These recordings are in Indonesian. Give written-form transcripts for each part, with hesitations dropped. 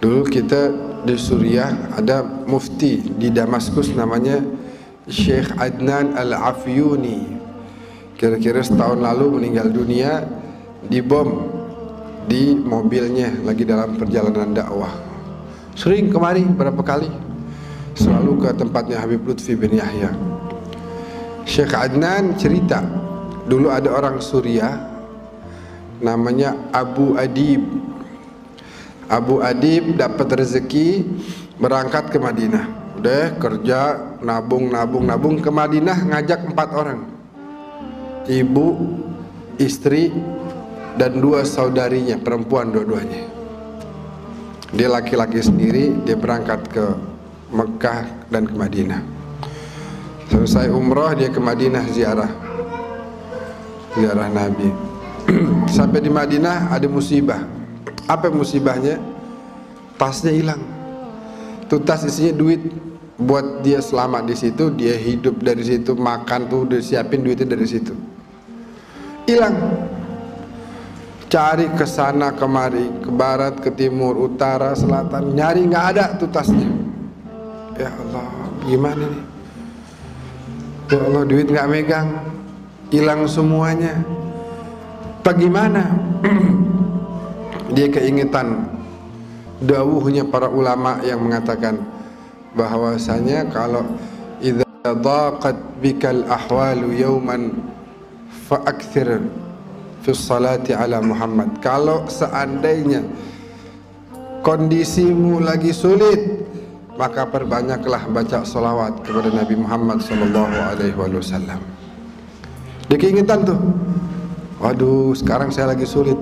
Dulu kita di Suriah ada mufti di Damaskus namanya Syekh Adnan Al-Afyuni. Kira-kira setahun lalu meninggal dunia, dibom di mobilnya lagi dalam perjalanan dakwah. Sering kemari berapa kali, selalu ke tempatnya Habib Lutfi bin Yahya. Syekh Adnan cerita, dulu ada orang Suriah namanya Abu Adib. Abu Adib dapat rezeki berangkat ke Madinah. Udah kerja, nabung ke Madinah, ngajak 4 orang. Ibu, istri, dan 2 saudarinya, perempuan dua-duanya. Dia laki-laki sendiri, dia berangkat ke Mekah dan ke Madinah. Selesai umrah, dia ke Madinah ziarah Nabi. Sampai di Madinah ada musibah. Apa musibahnya? Tasnya hilang. Tuh tas isinya duit. Buat dia selamat di situ, dia hidup dari situ, makan tuh disiapin duitnya dari situ. Hilang. Cari ke sana kemari, ke barat, ke timur, utara, selatan, nyari nggak ada tuh tasnya. Ya Allah, gimana nih? Ya Allah, duit nggak megang, hilang semuanya. Bagaimana? Dia keingetan dawuhnya para ulama yang mengatakan bahwasanya kalau idza daqat bikal ahwalu yawman fa'akthir fi salati ala Muhammad. Kalau seandainya kondisimu lagi sulit, maka perbanyaklah baca salawat kepada Nabi Muhammad sallallahu alaihi wasallam. Dia keingetan tuh, waduh sekarang saya lagi sulit,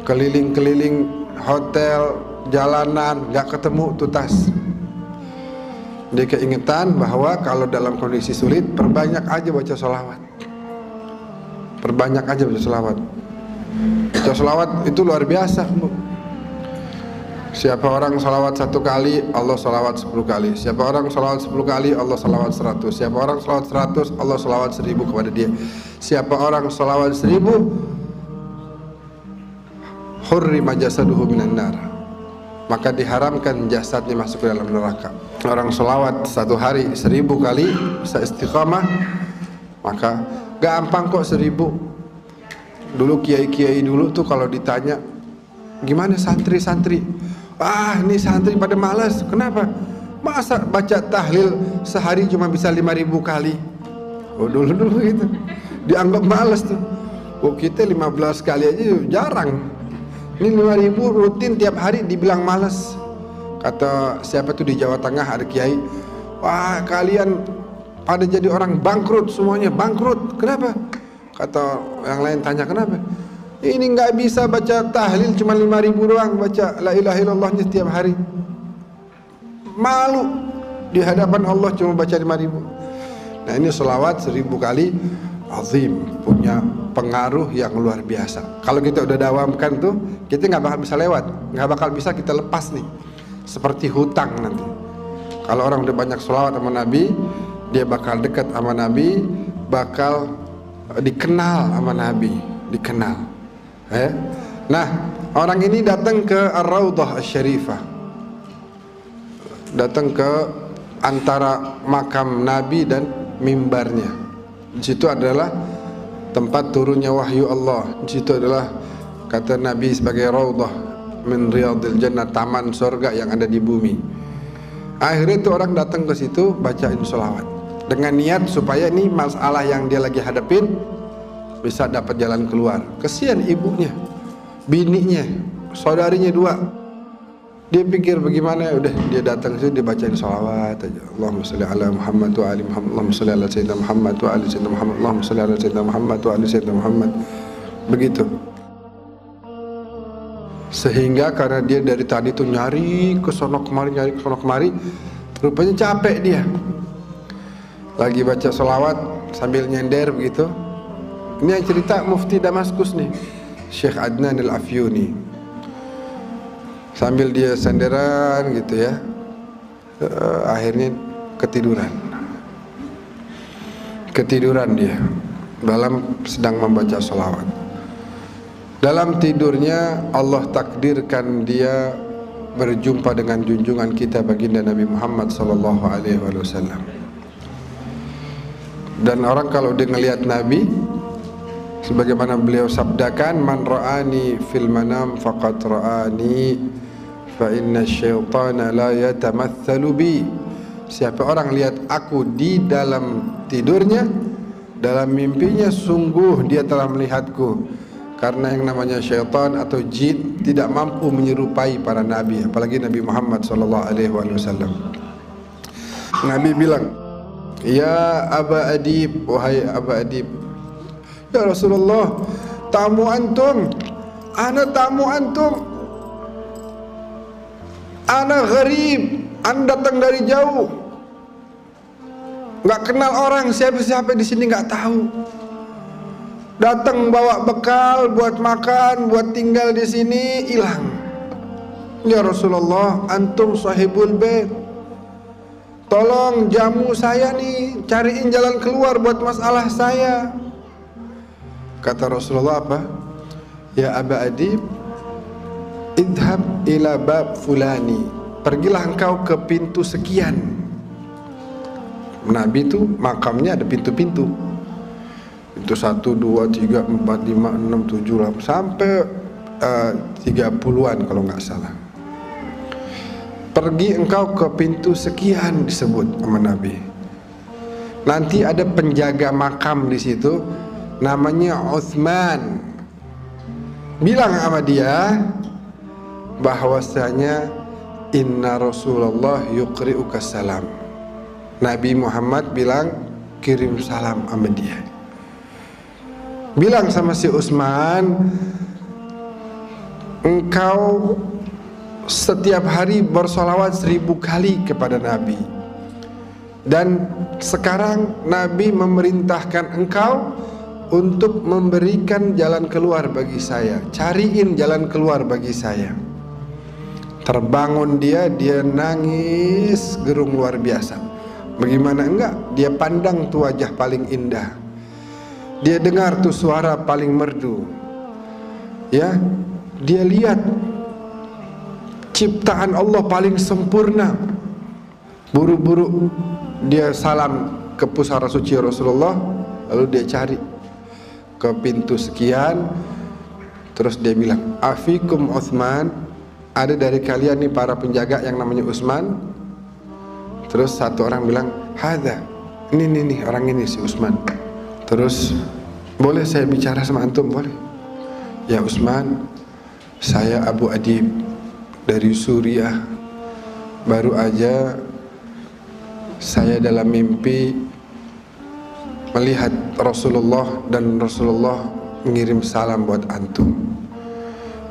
keliling-keliling hotel, jalanan, gak ketemu tuh tas. Dia keingetan bahwa kalau dalam kondisi sulit, perbanyak aja baca sholawat. Perbanyak aja baca sholawat. Baca sholawat itu luar biasa, Bu. Siapa orang sholawat 1 kali, Allah sholawat 10 kali. Siapa orang sholawat 10 kali, Allah sholawat 100. Siapa orang sholawat 100, Allah sholawat 1000 kepada dia. Siapa orang sholawat 1000, hurrima jasaduhu minan nar, maka diharamkan jasadnya masuk ke dalam neraka. Orang sholawat 1 hari 1000 kali bisa istiqamah, maka gampang kok 1000. Dulu kiai-kiai dulu tuh kalau ditanya gimana santri-santri, ini santri pada malas. Kenapa? Masa baca tahlil sehari cuma bisa 5000 kali? Oh dulu gitu dianggap malas tuh. Oh kita 15 kali aja jarang. Ini 5000 rutin tiap hari dibilang malas. Kata siapa tuh di Jawa Tengah ada kiai, wah kalian pada jadi orang bangkrut semuanya, bangkrut. Kenapa? Kata yang lain tanya kenapa? Ini nggak bisa baca tahlil cuma 5000 doang, baca la ilaha illallahnya setiap hari. Malu di hadapan Allah cuma baca 5000. Nah ini sholawat 1000 kali azim, punya pengaruh yang luar biasa. Kalau kita udah dawamkan tuh, kita nggak bakal bisa lewat, nggak bakal bisa kita lepas nih. Seperti hutang nanti. Kalau orang udah banyak sholawat sama Nabi, dia bakal dekat sama Nabi, bakal dikenal sama Nabi, dikenal. Nah, orang ini datang ke Ar-Raudhah Asy-Syarifah, datang ke antara makam Nabi dan mimbarnya. Di situ adalah tempat turunnya wahyu Allah. Di situ adalah kata Nabi sebagai raudhah min riyadil jannah, taman surga yang ada di bumi. Akhirnya itu orang datang ke situ bacain sholawat dengan niat supaya ini masalah yang dia lagi hadapin bisa dapat jalan keluar. Kesian ibunya, bininya, saudarinya 2. Dia pikir bagaimana, udah dia datang situ dia bacain sholawat aja. Allahumma sholli ala Muhammad wa ali Muhammad. Allahumma sholli ala sayyidina Muhammad wa ali sayyidina Muhammad. Allahumma sholli ala sayyidina Muhammad wa ali sayyidina Muhammad. Begitu. Sehingga karena dia dari tadi tuh nyari ke sono kemari, nyari ke sono kemari, rupanya capek dia. Lagi baca sholawat sambil nyender begitu. Ini yang cerita Mufti Damaskus nih, Syekh Adnan Al-Afyuni. Sambil dia senderan gitu ya, akhirnya ketiduran dia dalam sedang membaca sholawat. Dalam tidurnya Allah takdirkan dia berjumpa dengan junjungan kita baginda Nabi Muhammad sallallahu alaihi wasallam. Dan orang kalau dia ngelihat Nabi, sebagaimana beliau sabdakan, man ra'ani fil manam faqad ra'ani fa inna syaitana la yatamatsalu bi. Siapa orang lihat aku di dalam tidurnya, dalam mimpinya, sungguh dia telah melihatku. Karena yang namanya syaitan atau jin tidak mampu menyerupai para nabi, apalagi Nabi Muhammad sallallahu alaihi wasallam. Nabi bilang, "Ya Aba Adib, wahai Aba Adib, ya Rasulullah, tamu antum, ana tamu antum, ana gharib, anda datang dari jauh, nggak kenal orang, siapa-siapa di sini nggak tahu. Datang bawa bekal buat makan, buat tinggal di sini, hilang. Ya Rasulullah, antum sahibul bait, tolong jamu saya nih, cariin jalan keluar buat masalah saya." Kata Rasulullah apa? "Ya Aba Adib, idhab ila bab fulani, pergilah engkau ke pintu sekian." Nabi itu makamnya ada pintu-pintu. Itu 1, 2, 3, 4, 5, 6, 7, 8 sampai 30-an kalau nggak salah. Pergi engkau ke pintu sekian, disebut sama Nabi. Nanti ada penjaga makam di situ, namanya Utsman. Bilang sama dia bahwasanya inna Rasulullah yuqri'uka salam. Nabi Muhammad bilang kirim salam sama dia. Bilang sama si Utsman, engkau setiap hari bersolawat 1000 kali kepada Nabi. Dan sekarang Nabi memerintahkan engkau untuk memberikan jalan keluar bagi saya. Cariin jalan keluar bagi saya. Terbangun dia nangis gerung luar biasa. Bagaimana enggak? Dia pandang tuh wajah paling indah. Dia dengar tuh suara paling merdu. Ya, dia lihat ciptaan Allah paling sempurna. Buru-buru dia salam ke pusara suci Rasulullah, lalu dia cari ke pintu sekian, terus dia bilang, "Afikum Utsman, ada dari kalian nih para penjaga yang namanya Utsman?" Terus satu orang bilang, "Hadza, ini orang ini si Utsman." Terus, "Boleh saya bicara sama antum?" "Boleh." "Ya Utsman, saya Abu Adib dari Suriah. Baru aja saya dalam mimpi melihat Rasulullah dan Rasulullah mengirim salam buat antum.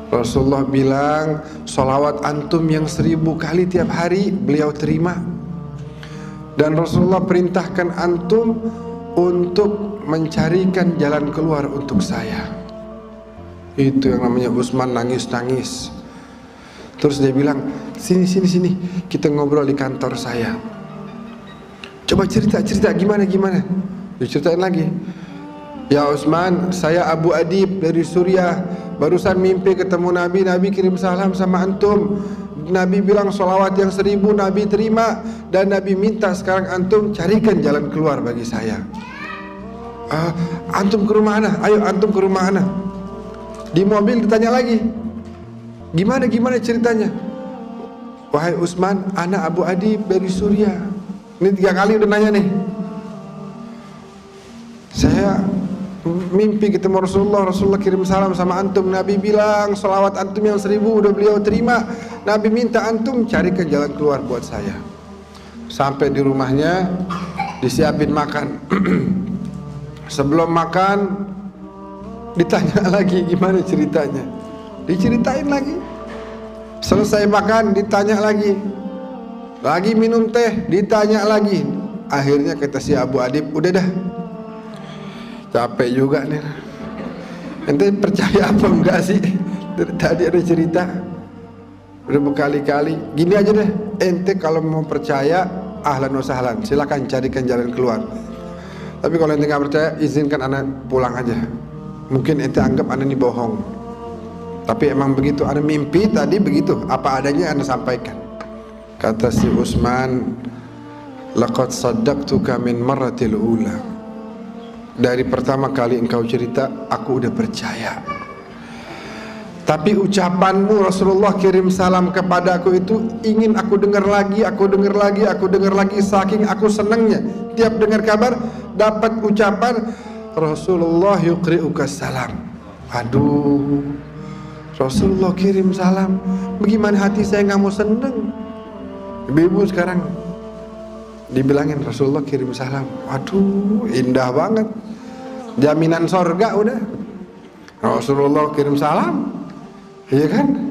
Rasulullah bilang sholawat antum yang 1000 kali tiap hari beliau terima. Dan Rasulullah perintahkan antum untuk mencarikan jalan keluar untuk saya." Itu yang namanya Utsman nangis-nangis. Terus dia bilang, sini, kita ngobrol di kantor saya. Coba cerita gimana? Diceritain lagi. "Ya Utsman, saya Abu Adib dari Suriah. Barusan mimpi ketemu Nabi kirim salam sama antum. Nabi bilang sholawat yang 1000 Nabi terima, dan Nabi minta sekarang antum carikan jalan keluar bagi saya." "Antum ke rumah ana? Ayo antum ke rumah ana." Di mobil ditanya lagi, Gimana ceritanya?" "Wahai Utsman, ana Abu Adib dari Suriah." Ini 3 kali udah nanya nih. "Saya mimpi ketemu Rasulullah kirim salam sama antum. Nabi bilang sholawat antum yang 1000 udah beliau terima. Nabi minta antum carikan jalan keluar buat saya." Sampai di rumahnya disiapin makan. Sebelum makan ditanya lagi gimana ceritanya. Diceritain lagi. Selesai makan ditanya lagi. Lagi minum teh ditanya lagi. Akhirnya kata si Abu Adib, "Udah dah, capek juga nih. Ente percaya apa enggak sih? Tadi ada cerita udah berkali-kali. Gini aja deh, ente kalau mau percaya ahlan wa sahlan, silakan carikan jalan keluar. Tapi kalau ente nggak percaya, izinkan anak pulang aja. Mungkin ente anggap anak ini bohong." Tapi emang begitu, ana mimpi tadi begitu, apa adanya ana sampaikan. Kata si Utsman, laqad saddaqtuka min marratil ula. Dari pertama kali engkau cerita, aku udah percaya. Tapi ucapanmu Rasulullah kirim salam kepadaku itu ingin aku dengar lagi, aku dengar lagi, aku dengar lagi, saking aku senangnya. Tiap dengar kabar dapat ucapan Rasulullah yuqri'uka salam. Aduh, Rasulullah kirim salam, bagaimana hati saya nggak mau seneng. Ibu-ibu sekarang dibilangin Rasulullah kirim salam, aduh indah banget, jaminan sorga udah. Rasulullah kirim salam, iya kan?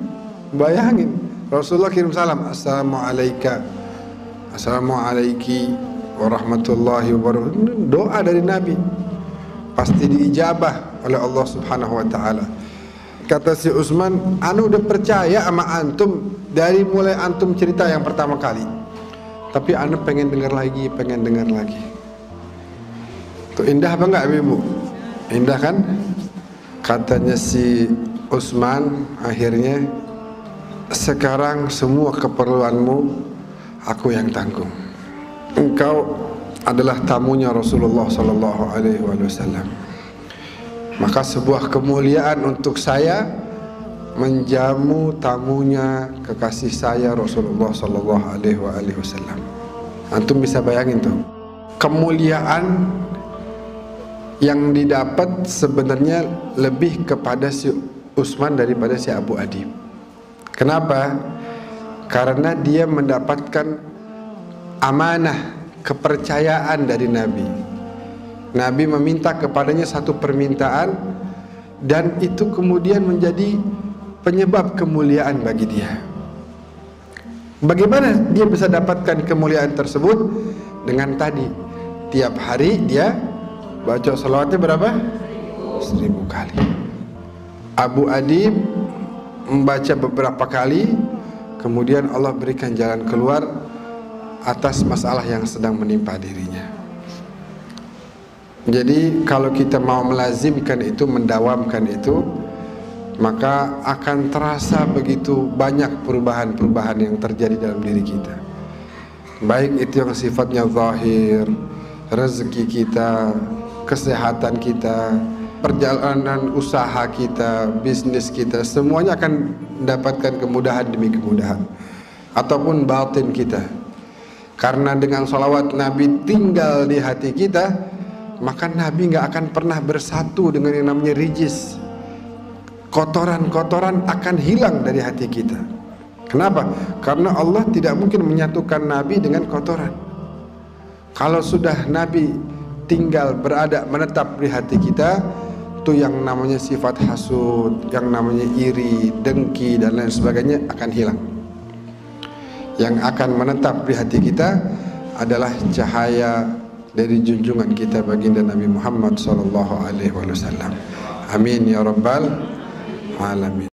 Bayangin Rasulullah kirim salam, assalamualaikum, assalamualaikum warahmatullahi wabarakatuh. Doa dari Nabi pasti diijabah oleh Allah Subhanahu wa taala. Kata si Utsman, anu udah percaya sama antum dari mulai antum cerita yang pertama kali. Tapi anu pengen dengar lagi, pengen dengar lagi. Tuh indah apa enggak Ibu? Indah kan? Katanya si Utsman akhirnya, sekarang semua keperluanmu aku yang tanggung. Engkau adalah tamunya Rasulullah sallallahu alaihi wasallam. Maka sebuah kemuliaan untuk saya menjamu tamunya kekasih saya Rasulullah sallallahu alaihi wasallam. Antum bisa bayangin tuh, kemuliaan yang didapat sebenarnya lebih kepada si Utsman daripada si Abu Adib. Kenapa? Karena dia mendapatkan amanah, kepercayaan dari Nabi. Nabi meminta kepadanya satu permintaan, dan itu kemudian menjadi penyebab kemuliaan bagi dia. Bagaimana dia bisa dapatkan kemuliaan tersebut? Dengan tadi, tiap hari dia baca salawatnya berapa? 1000 kali. Abu Adib membaca beberapa kali, kemudian Allah berikan jalan keluar atas masalah yang sedang menimpa dirinya. Jadi kalau kita mau melazimkan itu, mendawamkan itu, maka akan terasa begitu banyak perubahan-perubahan yang terjadi dalam diri kita. Baik itu yang sifatnya zahir, rezeki kita, kesehatan kita, perjalanan usaha kita, bisnis kita, semuanya akan mendapatkan kemudahan demi kemudahan. Ataupun batin kita. Karena dengan salawat Nabi tinggal di hati kita, maka Nabi nggak akan pernah bersatu dengan yang namanya rijis. Kotoran-kotoran akan hilang dari hati kita. Kenapa? Karena Allah tidak mungkin menyatukan Nabi dengan kotoran. Kalau sudah Nabi tinggal berada, menetap di hati kita, itu yang namanya sifat hasud, yang namanya iri, dengki, dan lain sebagainya akan hilang. Yang akan menetap di hati kita adalah cahaya dari junjungan kita baginda Nabi Muhammad sallallahu alaihi wasallam. Amin ya rabbal alamin.